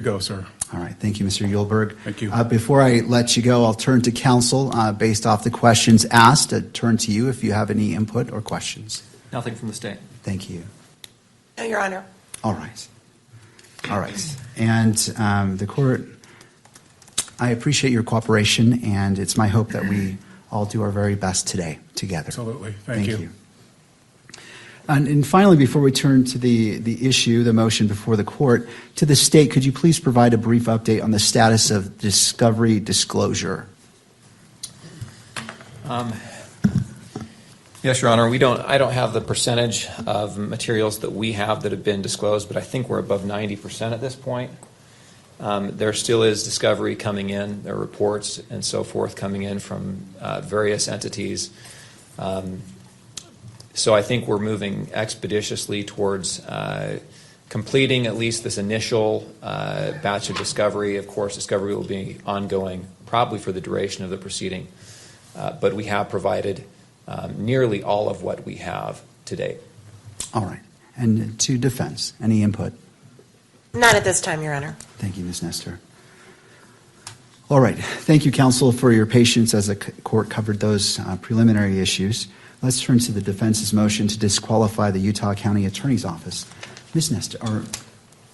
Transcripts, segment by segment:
Go, sir. All right. Thank you, Mr. Yulberg. Thank you. Before I let you go, I'll turn to counsel based off the questions asked. Turn to you if you have any input or questions. Nothing from the state. Thank you. No, Your Honor. All right. All right. And the court, I appreciate your cooperation, and it's my hope that we all do our very best today together. Absolutely. Thank you. And finally, before we turn to the issue, the motion before the court, to the state, could you please provide a brief update on the status of discovery disclosure? Yes, Your Honor. I don't have the percentage of materials that we have that have been disclosed, but I think we're above 90% at this point. There still is discovery coming in. There are reports and so forth coming in from various entities. So I think we're moving expeditiously towards completing at least this initial batch of discovery. Of course, discovery will be ongoing probably for the duration of the proceeding, but we have provided nearly all of what we have to date. All right. And to defense, any input? Not at this time, Your Honor. Thank you, Ms. Nestor. All right. Thank you, counsel, for your patience as the court covered those preliminary issues. Let's turn to the defense's motion to disqualify the Utah County Attorney's Office. Ms. Nestor,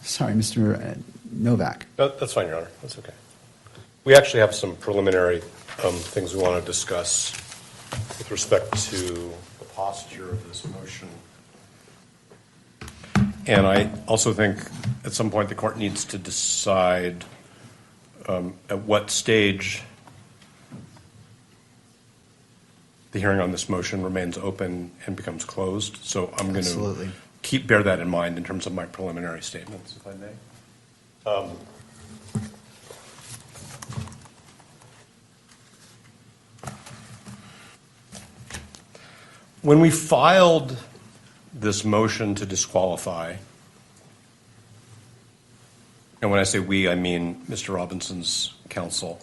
Mr. Novak. That's fine, Your Honor. That's okay. We actually have some preliminary things we want to discuss with respect to the posture of this motion. And I also think at some point the court needs to decide at what stage the hearing on this motion remains open and becomes closed. So I'm going to bear that in mind in terms of my preliminary statements, if I may. When we filed this motion to disqualify, and when I say we, I mean Mr. Robinson's counsel,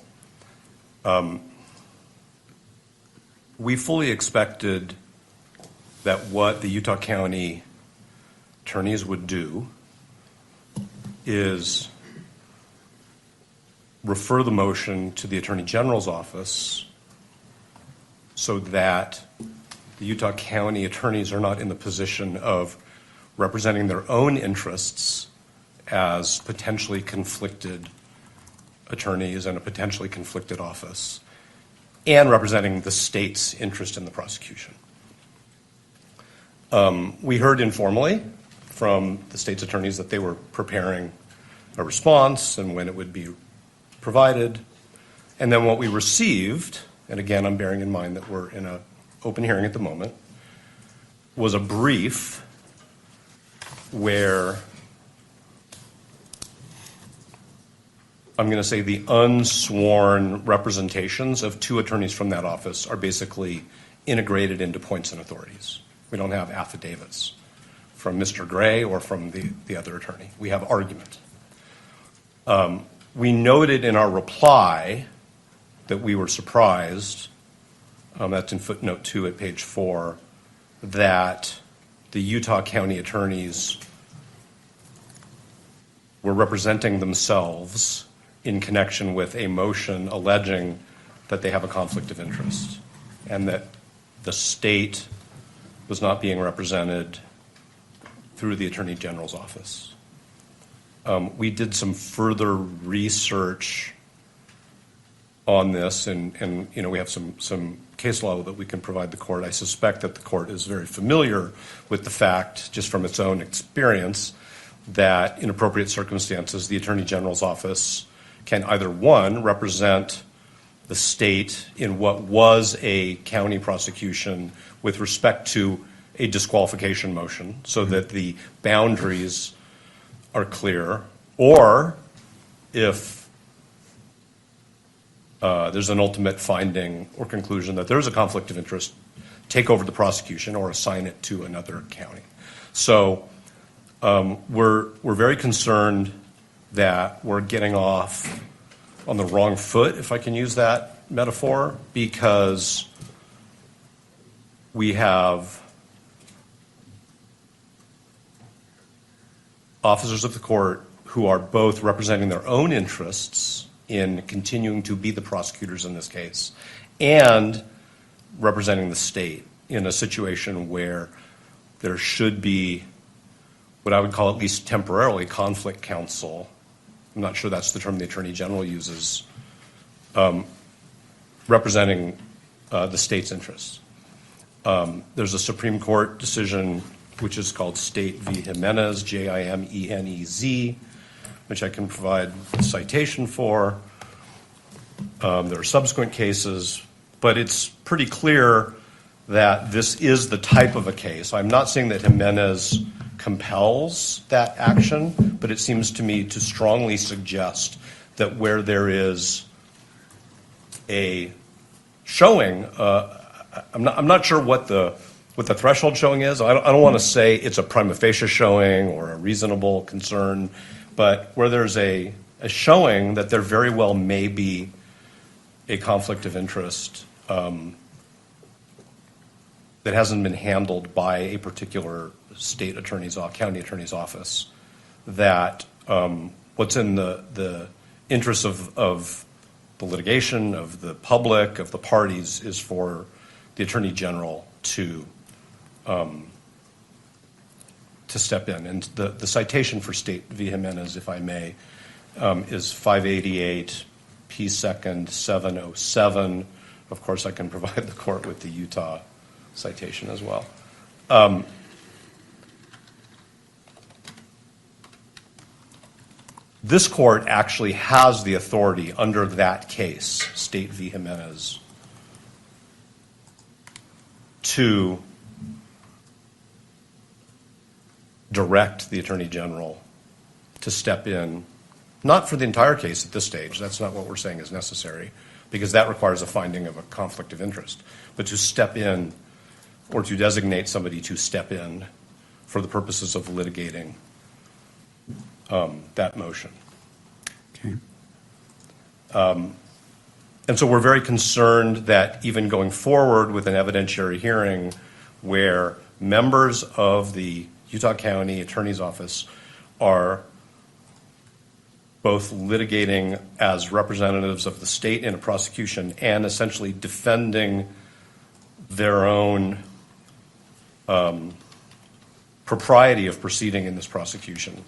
we fully expected that what the Utah County attorneys would do is refer the motion to the Attorney General's office so that the Utah County attorneys are not in the position of representing their own interests as potentially conflicted attorneys in a potentially conflicted office, and representing the state's interest in the prosecution. We heard informally from the state's attorneys that they were preparing a response and when it would be provided. And then what we received, and again I'm bearing in mind that we're in an open hearing at the moment, was a brief where I'm going to say the unsworn representations of two attorneys from that office are basically integrated into points and authorities. We don't have affidavits from Mr. Gray or from the other attorney. We have argument. We noted in our reply that we were surprised, that's in footnote 2 at page 4, that the Utah County attorneys were representing themselves in connection with a motion alleging that they have a conflict of interest and that the state was not being represented through the Attorney General's office. We did some further research on this, and we have some case law that we can provide the court. I suspect that the court is very familiar with the fact, just from its own experience, that in appropriate circumstances, the Attorney General's office can either, one, represent the state in what was a county prosecution with respect to a disqualification motion so that the boundaries are clear, or if there's an ultimate finding or conclusion that there's a conflict of interest, take over the prosecution or assign it to another county. So we're very concerned that we're getting off on the wrong foot, if I can use that metaphor, because we have officers of the court who are both representing their own interests in continuing to be the prosecutors in this case and representing the state in a situation where there should be what I would call, at least temporarily, conflict counsel. I'm not sure that's the term the Attorney General uses, representing the state's interests. There's a Supreme Court decision which is called State v. Jimenez, Jimenez, which I can provide a citation for. There are subsequent cases, but it's pretty clear that this is the type of a case. I'm not saying that Jimenez compels that action, but it seems to me to strongly suggest that where there is a showing, I'm not sure what the threshold showing is. I don't want to say it's a prima facie showing or a reasonable concern, but where there's a showing that there very well may be a conflict of interest that hasn't been handled by a particular state attorney's county attorney's office, that what's in the interest of the litigation, of the public, of the parties, is for the Attorney General to step in. And the citation for State v. Jimenez, if I may, is 588 P. 2nd 707. Of course, I can provide the court with the Utah citation as well. This court actually has the authority under that case, State v. Jimenez, to direct the Attorney General to step in, not for the entire case at this stage, that's not what we're saying is necessary, because that requires a finding of a conflict of interest, but to step in or to designate somebody to step in for the purposes of litigating that motion. Okay. And so we're very concerned that even going forward with an evidentiary hearing where members of the Utah County Attorney's Office are both litigating as representatives of the state in a prosecution and essentially defending their own propriety of proceeding in this prosecution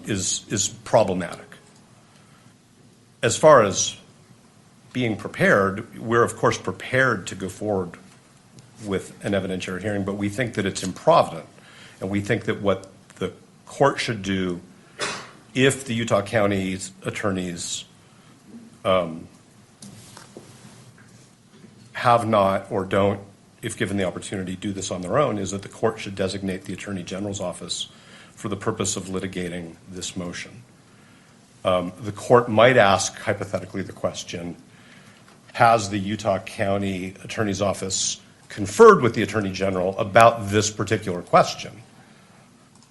is problematic. As far as being prepared, we're of course prepared to go forward with an evidentiary hearing, but we think that it's improvident, and we think that what the court should do if the Utah County attorneys have not or don't, if given the opportunity, do this on their own, is that the court should designate the Attorney General's office for the purpose of litigating this motion. The court might ask, hypothetically, the question, has the Utah County Attorney's Office conferred with the Attorney General about this particular question?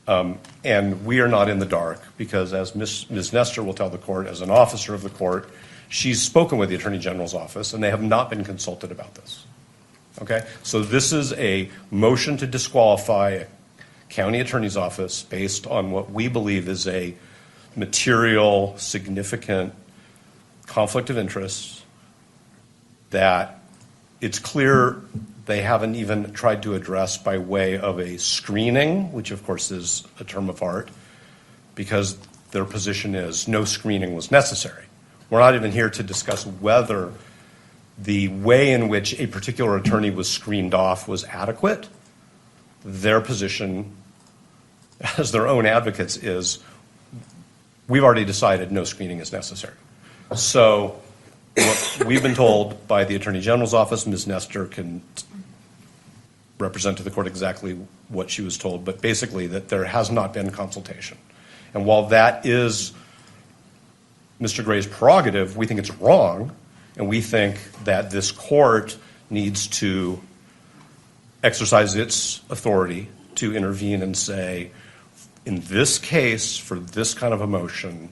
And we are not in the dark because, as Ms. Nestor will tell the court, as an officer of the court, she's spoken with the Attorney General's office and they have not been consulted about this. Okay? So this is a motion to disqualify a county attorney's office based on what we believe is a material, significant conflict of interest that it's clear they haven't even tried to address by way of a screening, which of course is a term of art, because their position is no screening was necessary. We're not even here to discuss whether the way in which a particular attorney was screened off was adequate. Their position, as their own advocates, is we've already decided no screening is necessary. So what we've been told by the Attorney General's office, Ms. Nestor can represent to the court exactly what she was told, but basically that there has not been consultation. And while that is Mr. Gray's prerogative, we think it's wrong, and we think that this court needs to exercise its authority to intervene and say, in this case, for this kind of a motion,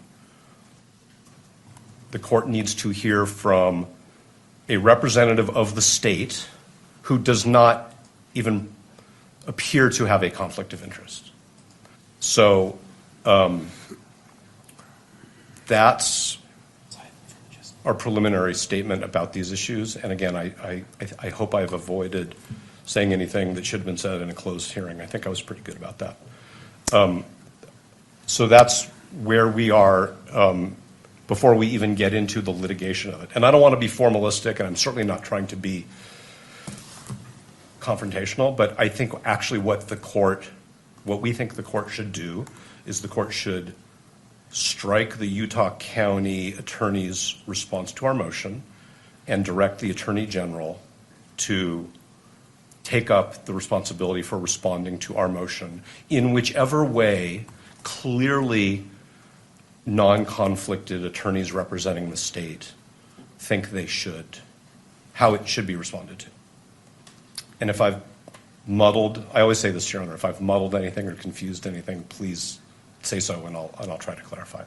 the court needs to hear from a representative of the state who does not even appear to have a conflict of interest. So that's our preliminary statement about these issues. And again, I hope I've avoided saying anything that should have been said in a closed hearing. I think I was pretty good about that. So that's where we are before we even get into the litigation of it. And I don't want to be formalistic, and I'm certainly not trying to be confrontational, but I think actually what we think the court should do is the court should strike the Utah County Attorney's response to our motion and direct the Attorney General to take up the responsibility for responding to our motion in whichever way clearly non-conflicted attorneys representing the state think they should, how it should be responded to. And if I've muddled, I always say this, Your Honor, if I've muddled anything or confused anything, please say so, and I'll try to clarify.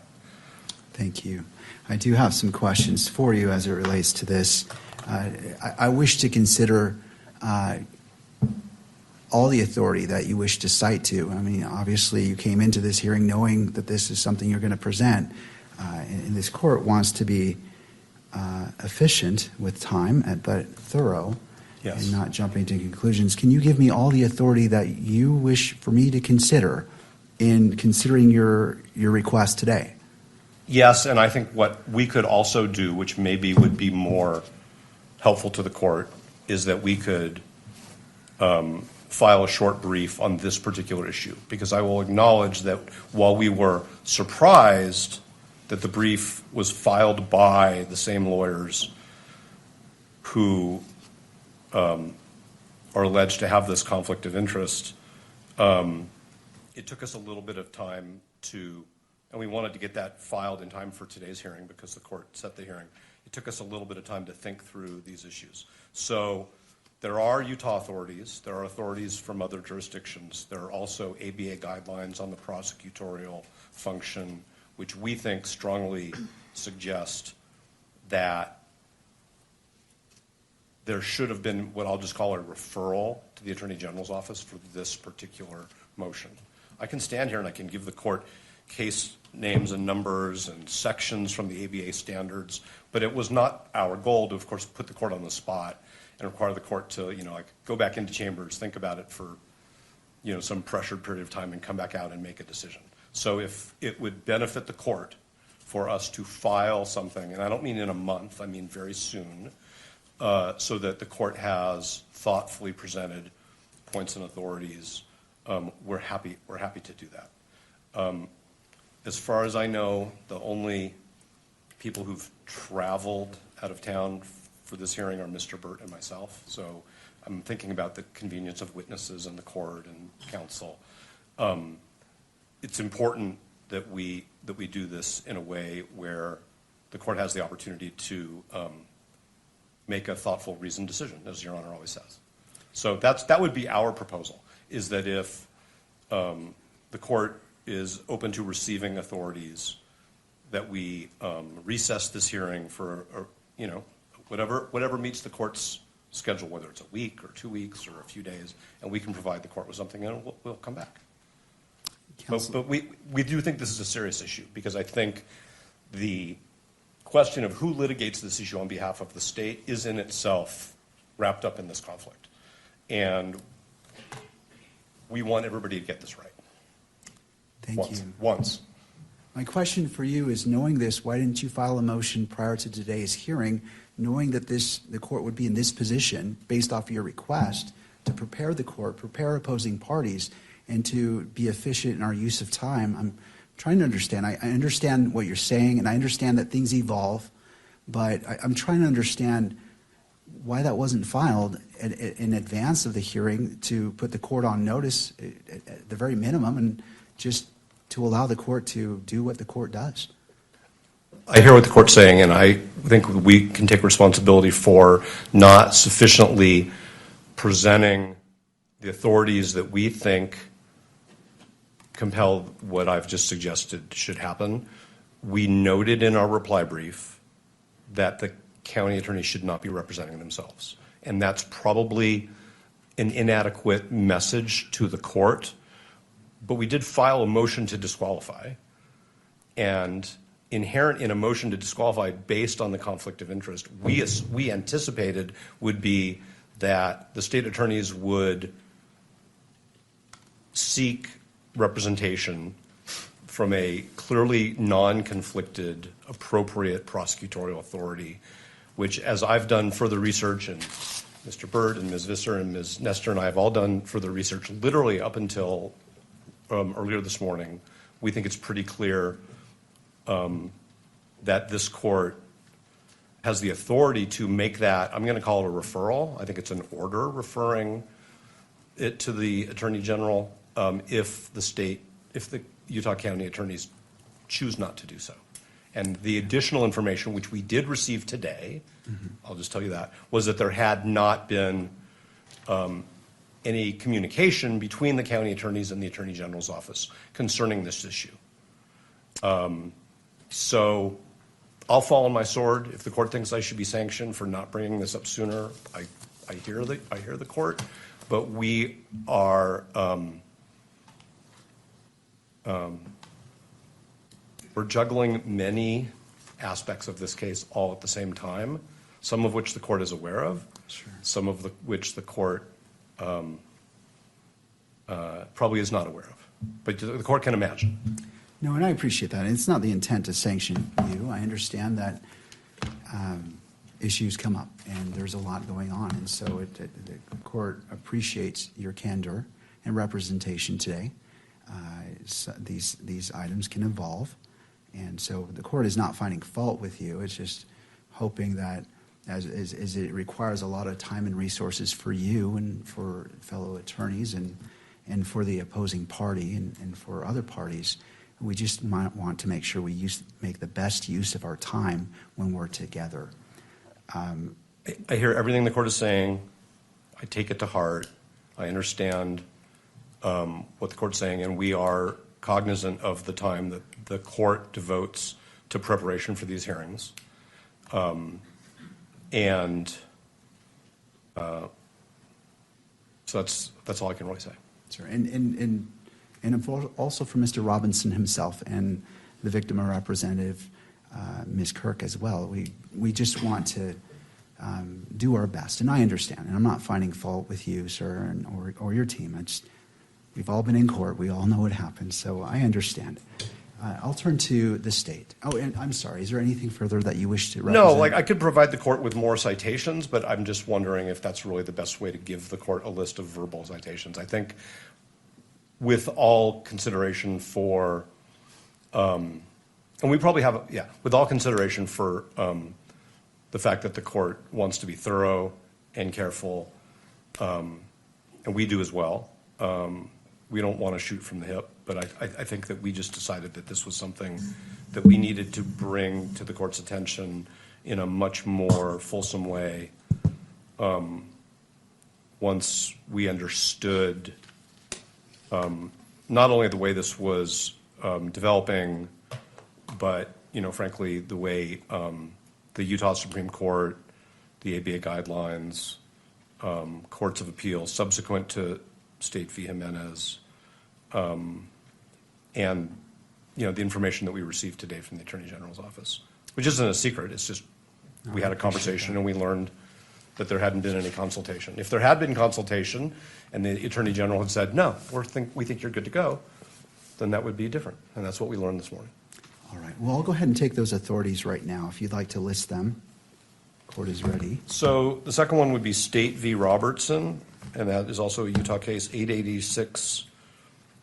Thank you. I do have some questions for you as it relates to this. I wish to consider all the authority that you wish to cite to. I mean, obviously, you came into this hearing knowing that this is something you're going to present, and this court wants to be efficient with time, but thorough. Yes. And not jumping to conclusions. Can you give me all the authority that you wish for me to consider in considering your request today? Yes, and I think what we could also do, which maybe would be more helpful to the court, is that we could file a short brief on this particular issue, because I will acknowledge that while we were surprised that the brief was filed by the same lawyers who are alleged to have this conflict of interest, it took us a little bit of time to, and we wanted to get that filed in time for today's hearing because the court set the hearing. It took us a little bit of time to think through these issues. So there are Utah authorities. There are authorities from other jurisdictions. There are also ABA guidelines on the prosecutorial function, which we think strongly suggest that there should have been what I'll just call a referral to the Attorney General's office for this particular motion. I can stand here and I can give the court case names and numbers and sections from the ABA standards, but it was not our goal to, of course, put the court on the spot and require the court to, like go back into chambers, think about it for, some pressured period of time and come back out and make a decision. So if it would benefit the court for us to file something, and I don't mean in a month, I mean very soon, so that the court has thoughtfully presented points and authorities, we're happy to do that. As far as I know, the only people who've traveled out of town for this hearing are Mr. Burt and myself. So I'm thinking about the convenience of witnesses and the court and counsel. It's important that we do this in a way where the court has the opportunity to make a thoughtful, reasoned decision, as Your Honor always says. So that would be our proposal, is that if the court is open to receiving authorities, that we recess this hearing for, whatever meets the court's schedule, whether it's a week or 2 weeks or a few days, and we can provide the court with something, and we'll come back. But we do think this is a serious issue, because I think the question of who litigates this issue on behalf of the state is in itself wrapped up in this conflict. And we want everybody to get this right. Thank you. Once. My question for you is, knowing this, why didn't you file a motion prior to today's hearing, knowing that the court would be in this position based off of your request to prepare the court, prepare opposing parties, and to be efficient in our use of time? I'm trying to understand. I understand what you're saying, and I understand that things evolve, but I'm trying to understand why that wasn't filed in advance of the hearing to put the court on notice at the very minimum, and just to allow the court to do what the court does. I hear what the court's saying, and I think we can take responsibility for not sufficiently presenting the authorities that we think compel what I've just suggested should happen. We noted in our reply brief that the county attorney should not be representing themselves. And that's probably an inadequate message to the court. But we did file a motion to disqualify. And inherent in a motion to disqualify based on the conflict of interest, we anticipated would be that the state attorneys would seek representation from a clearly non-conflicted, appropriate prosecutorial authority, which, as I've done further research, and Mr. Byrd and Ms. Visser and Ms. Nestor and I have all done further research literally up until earlier this morning, we think it's pretty clear that this court has the authority to make that, I'm going to call it a referral. I think it's an order referring it to the Attorney General if the Utah County attorneys choose not to do so. And the additional information, which we did receive today, I'll just tell you that, was that there had not been any communication between the county attorneys and the Attorney General's office concerning this issue. So I'll fall on my sword. If the court thinks I should be sanctioned for not bringing this up sooner, I hear the court, but we are we're juggling many aspects of this case all at the same time, some of which the court is aware of, Sure. some of which the court probably is not aware of. But the court can imagine. No, and I appreciate that. It's not the intent to sanction you. I understand that issues come up, and there's a lot going on. And so the court appreciates your candor and representation today. So these items can evolve. And so the court is not finding fault with you. It's just hoping that as it requires a lot of time and resources for you and for fellow attorneys and for the opposing party and for other parties, we just might want to make sure we make the best use of our time when we're together. I hear everything the court is saying. I take it to heart. I understand what the court's saying, and we are cognizant of the time that the court devotes to preparation for these hearings. So that's all I can really say. Sure. And also for Mr. Robinson himself and the victim representative, Ms. Kirk as well. We just want to do our best, and I understand, and I'm not finding fault with you, sir, or your team. We've all been in court. We all know what happens, so I understand. I'll turn to the state. Oh, and I'm sorry. Is there anything further that you wish to represent? No, I could provide the court with more citations, but I'm just wondering if that's really the best way to give the court a list of verbal citations. I think with all consideration for, and we probably have, with all consideration for the fact that the court wants to be thorough and careful, and we do as well. We don't want to shoot from the hip, but I think that we just decided that this was something that we needed to bring to the court's attention in a much more fulsome way once we understood not only the way this was developing, but, frankly, the way the Utah Supreme Court, the ABA guidelines, courts of appeals subsequent to State v. Jimenez, and the information that we received today from the Attorney General's office, which isn't a secret. It's just we had a conversation and we learned that there hadn't been any consultation. If there had been consultation and the Attorney General had said, no, we think you're good to go, then that would be different. And that's what we learned this morning. All right. Well, I'll go ahead and take those authorities right now. If you'd like to list them, court is ready. So the second one would be State v. Robertson, and that is also a Utah case, 886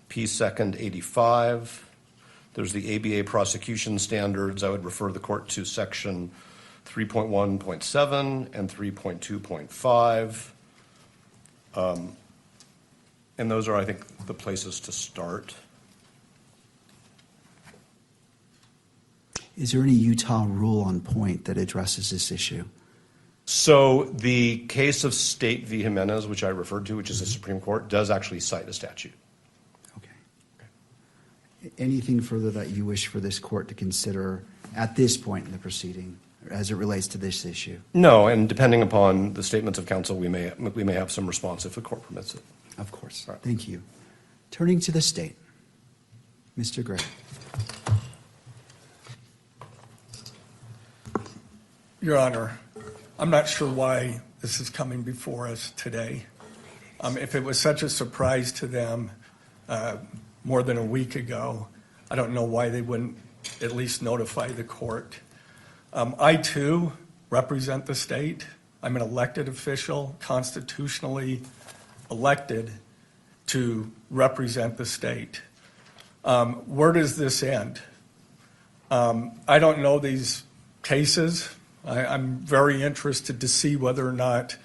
P. 2nd 85. There's the ABA prosecution standards. I would refer the court to section 3.1.7 and 3.2.5. And those are, I think, the places to start. Is there any Utah rule on point that addresses this issue? So the case of State v. Jimenez, which I referred to, which is the Supreme Court, does actually cite a statute. Okay. Anything further that you wish for this court to consider at this point in the proceeding as it relates to this issue? No, and depending upon the statements of counsel, we may have some response if the court permits it. Of course. All right. Thank you. Turning to the state, Mr. Gray. Your Honor, I'm not sure why this is coming before us today. If it was such a surprise to them more than a week ago, I don't know why they wouldn't at least notify the court. I, too, represent the state. I'm an elected official, constitutionally elected to represent the state. Where does this end? I don't know these cases. I'm very interested to see whether or not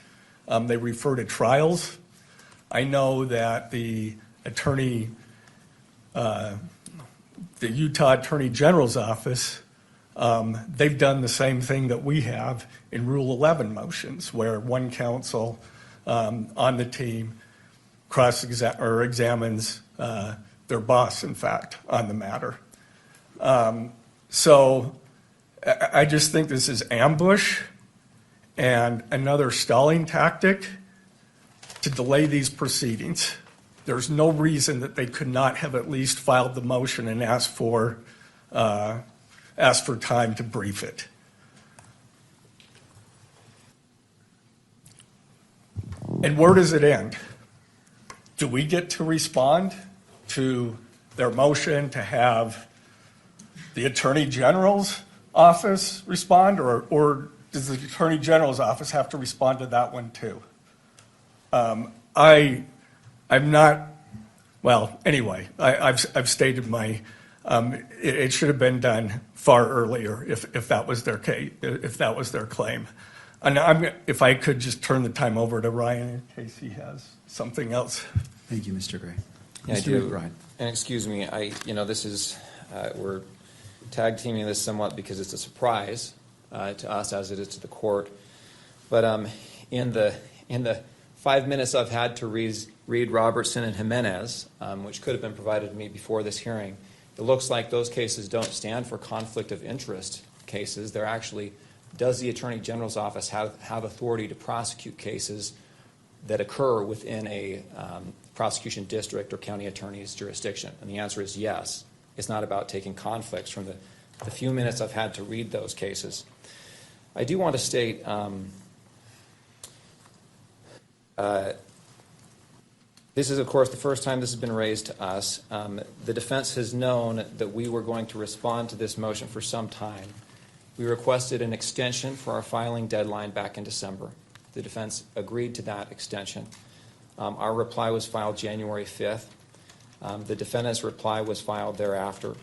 they refer to trials. I know that the Utah Attorney General's office, they've done the same thing that we have in Rule 11 motions, where one counsel on the team examines their boss, in fact, on the matter. So I just think this is ambush and another stalling tactic to delay these proceedings. There's no reason that they could not have at least filed the motion and asked for time to brief it. And where does it end? Do we get to respond to their motion to have the Attorney General's office respond, or does the Attorney General's office have to respond to that one too? I'm not, well, anyway, I've stated my, it should have been done far earlier if that was their case, if that was their claim. And if I could just turn the time over to Ryan in case he has something else. Thank you, Mr. Gray. Yeah, I Mr. do. McBride. And excuse me, this is, we're tag teaming this somewhat because it's a surprise to us as it is to the court. But in the 5 minutes I've had to read Robertson and Jimenez, which could have been provided to me before this hearing, it looks like those cases don't stand for conflict of interest cases. They're actually, does the Attorney General's office have authority to prosecute cases that occur within a prosecution district or county attorney's jurisdiction? And the answer is yes. It's not about taking conflicts from the few minutes I've had to read those cases. I do want to state this is, of course, the first time this has been raised to us. The defense has known that we were going to respond to this motion for some time. We requested an extension for our filing deadline back in December. The defense agreed to that extension. Our reply was filed January 5th. The defendant's reply was filed thereafter.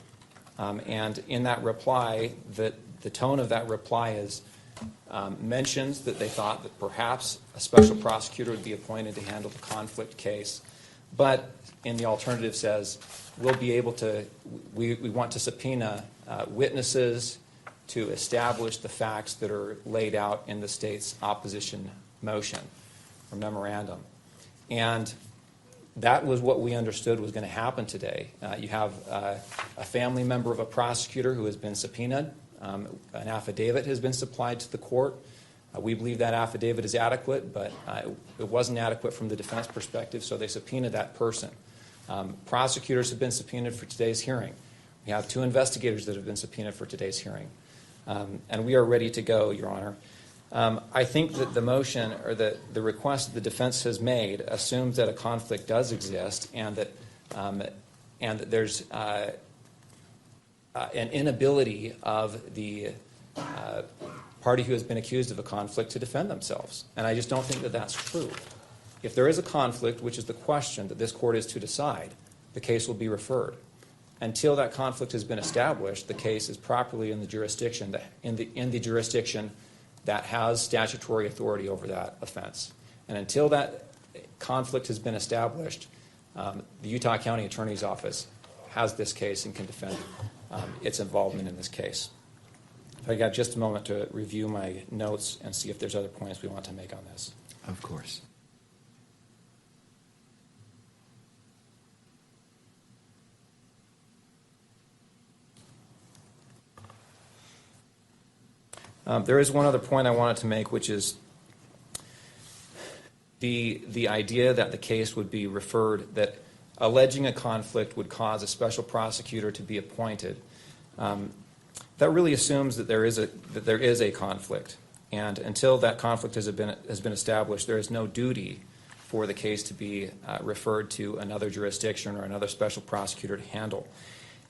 And in that reply, the tone of that reply is mentions that they thought that perhaps a special prosecutor would be appointed to handle the conflict case. But in the alternative says, we'll be able to, we want to subpoena witnesses to establish the facts that are laid out in the state's opposition motion or memorandum. And that was what we understood was going to happen today. You have a family member of a prosecutor who has been subpoenaed. An affidavit has been supplied to the court. We believe that affidavit is adequate, but it wasn't adequate from the defense perspective, so they subpoenaed that person. Prosecutors have been subpoenaed for today's hearing. We have 2 investigators that have been subpoenaed for today's hearing. And we are ready to go, Your Honor. I think that the motion or the request the defense has made assumes that a conflict does exist and that there's an inability of the party who has been accused of a conflict to defend themselves. And I just don't think that that's true. If there is a conflict, which is the question that this court is to decide, the case will be referred. Until that conflict has been established, the case is properly in the jurisdiction that has statutory authority over that offense. And until that conflict has been established, the Utah County Attorney's Office has this case and can defend its involvement in this case. If I got just a moment to review my notes and see if there's other points we want to make on this. Of course. There is one other point I wanted to make, which is the idea that the case would be referred, that alleging a conflict would cause a special prosecutor to be appointed. that really assumes that there is a conflict. And until that conflict has been established, there is no duty for the case to be referred to another jurisdiction or another special prosecutor to handle.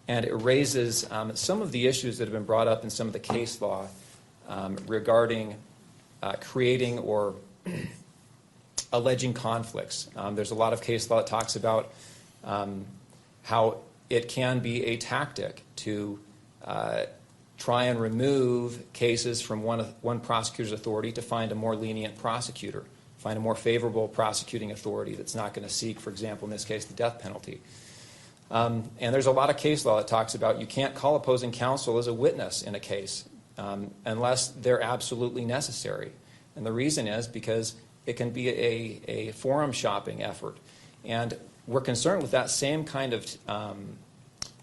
And it raises some of the issues that have been brought up in some of the case law regarding creating or alleging conflicts. There's a lot of case law that talks about how it can be a tactic to try and remove cases from one prosecutor's authority to find a more lenient prosecutor, find a more favorable prosecuting authority that's not going to seek, for example, in this case, the death penalty. And there's a lot of case law that talks about you can't call opposing counsel as a witness in a case unless they're absolutely necessary. And the reason is because it can be a forum shopping effort. And we're concerned with that same kind of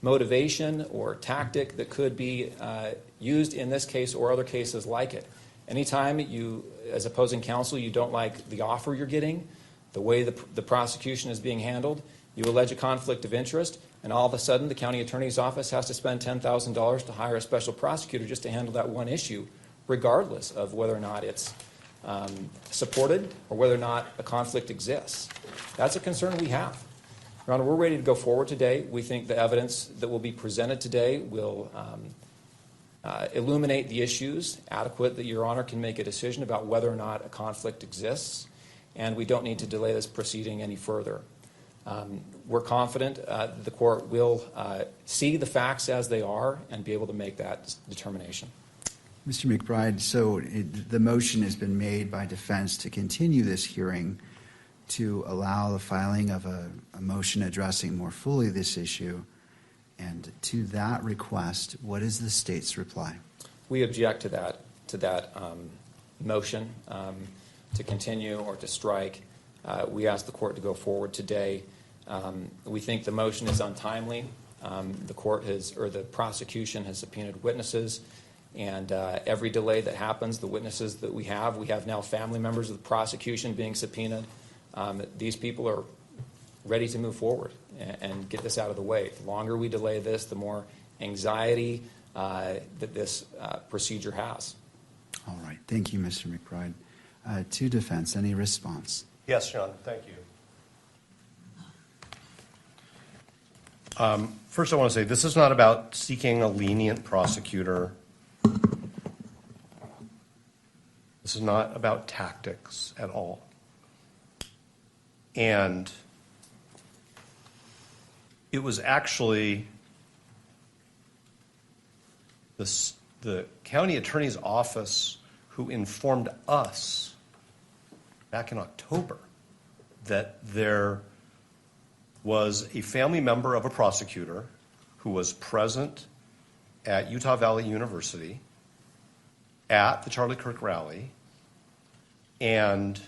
motivation or tactic that could be used in this case or other cases like it. Anytime you, as opposing counsel, you don't like the offer you're getting, the way the prosecution is being handled, you allege a conflict of interest, and all of a sudden the county attorney's office has to spend $10,000 to hire a special prosecutor just to handle that one issue, regardless of whether or not it's supported or whether or not a conflict exists. That's a concern we have. Your Honor, we're ready to go forward today. We think the evidence that will be presented today will illuminate the issues adequate that Your Honor can make a decision about whether or not a conflict exists, and we don't need to delay this proceeding any further. We're confident the court will see the facts as they are and be able to make that determination. Mr. McBride, so the motion has been made by defense to continue this hearing to allow the filing of a motion addressing more fully this issue. And to that request, what is the state's reply? We object to that motion to continue or to strike. We ask the court to go forward today. We think the motion is untimely. The court has, or the prosecution has subpoenaed witnesses, and every delay that happens, the witnesses that we have now family members of the prosecution being subpoenaed. These people are ready to move forward and get this out of the way. The longer we delay this, the more anxiety that this procedure has. All right. Thank you, Mr. McBride. To defense, any response? Yes, John, thank you. First, I want to say this is not about seeking a lenient prosecutor. This is not about tactics at all. And it was actually the county attorney's office who informed us back in October that there was a family member of a prosecutor who was present at Utah Valley University at the Charlie Kirk rally and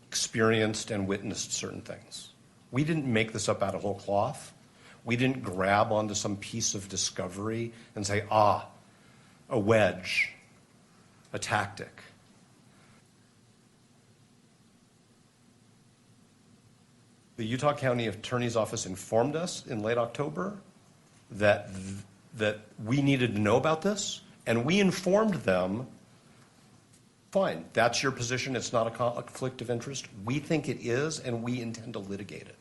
experienced and witnessed certain things. We didn't make this up out of whole cloth. We didn't grab onto some piece of discovery and say, a wedge, a tactic. The Utah County Attorney's Office informed us in late October that we needed to know about this, and we informed them, fine, that's your position, it's not a conflict of interest. We think it is, and we intend to litigate it.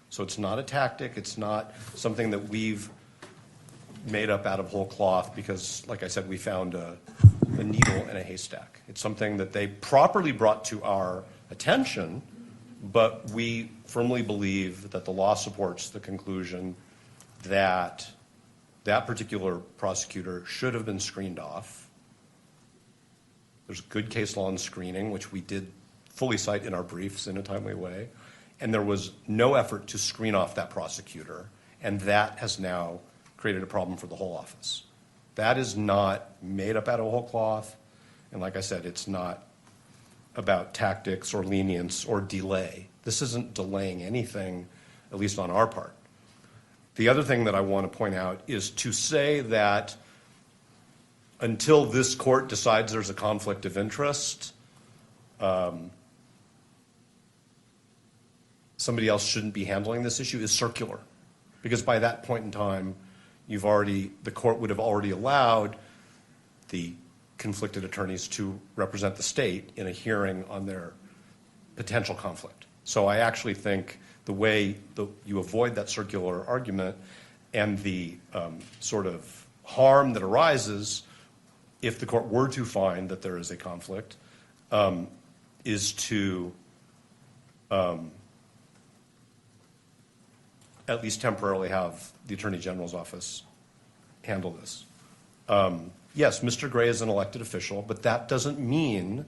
So it's not a tactic, it's not something that we've made up out of whole cloth because, like I said, we found a needle in a haystack. It's something that they properly brought to our attention, but we firmly believe that the law supports the conclusion that that particular prosecutor should have been screened off. There's good case law on screening, which we did fully cite in our briefs in a timely way, and there was no effort to screen off that prosecutor, and that has now created a problem for the whole office. That is not made up out of whole cloth, and like I said, it's not about tactics or lenience or delay. This isn't delaying anything, at least on our part. The other thing that I want to point out is to say that until this court decides there's a conflict of interest, somebody else shouldn't be handling this issue is circular. Because by that point in time, the court would have already allowed the conflicted attorneys to represent the state in a hearing on their potential conflict. So I actually think the way you avoid that circular argument and the sort of harm that arises if the court were to find that there is a conflict is to at least temporarily have the Attorney General's office handle this. Yes, Mr. Gray is an elected official, but that doesn't mean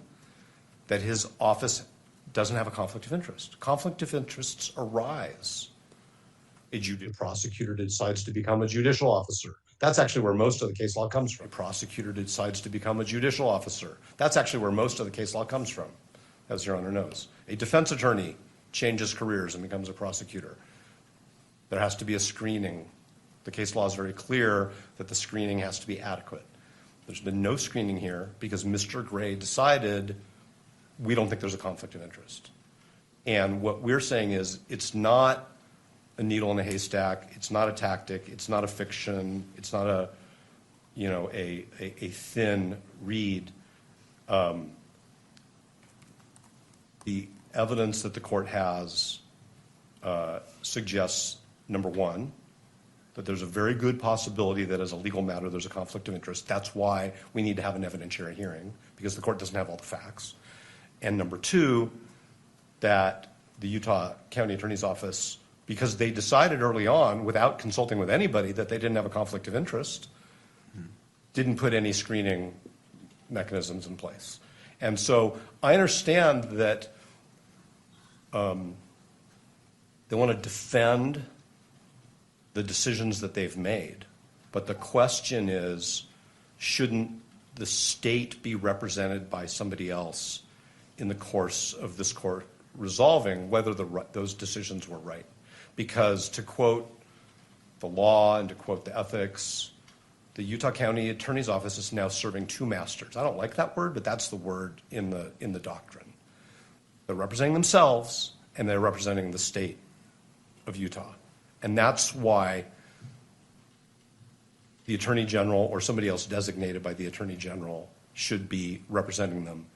that his office doesn't have a conflict of interest. Conflict of interests arise. A prosecutor decides to become a judicial officer. That's actually where most of the case law comes from. A prosecutor decides to become a judicial officer. That's actually where most of the case law comes from, as Your Honor knows. A defense attorney changes careers and becomes a prosecutor. There has to be a screening. The case law is very clear that the screening has to be adequate. There's been no screening here because Mr. Gray decided we don't think there's a conflict of interest. And what we're saying is it's not a needle in a haystack. It's not a tactic. It's not a fiction. It's not a thin reed. The evidence that the court has suggests, number one, that there's a very good possibility that as a legal matter there's a conflict of interest. That's why we need to have an evidentiary hearing, because the court doesn't have all the facts. And number two, that the Utah County Attorney's Office, because they decided early on, without consulting with anybody, that they didn't have a conflict of interest, didn't put any screening mechanisms in place. And so I understand that they want to defend the decisions that they've made, but the question is, shouldn't the state be represented by somebody else in the course of this court resolving whether those decisions were right? Because to quote the law and to quote the ethics, the Utah County Attorney's Office is now serving two masters. I don't like that word, but that's the word in the doctrine. They're representing themselves and they're representing the state of Utah. And that's why the Attorney General or somebody else designated by the Attorney General should be representing them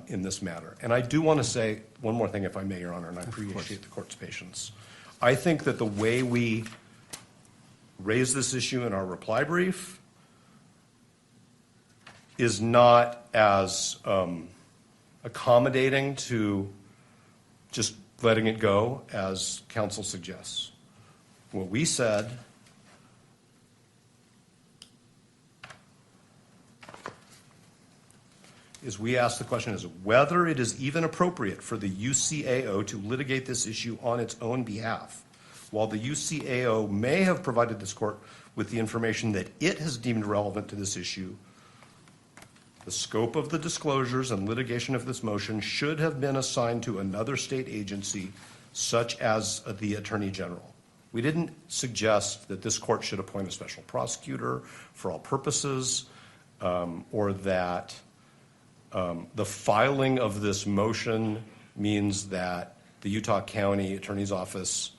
in this matter. And I do want to say one more thing, if I may, Your Honor, and I appreciate the court's patience. I think that the way we raise this issue in our reply brief is not as accommodating to just letting it go as counsel suggests. What we said is we asked the question is whether it is even appropriate for the UCAO to litigate this issue on its own behalf. While the UCAO may have provided this court with the information that it has deemed relevant to this issue, the scope of the disclosures and litigation of this motion should have been assigned to another state agency, such as the Attorney General. We didn't suggest that this court should appoint a special prosecutor for all purposes, or that the filing of this motion means that the Utah County Attorney's Office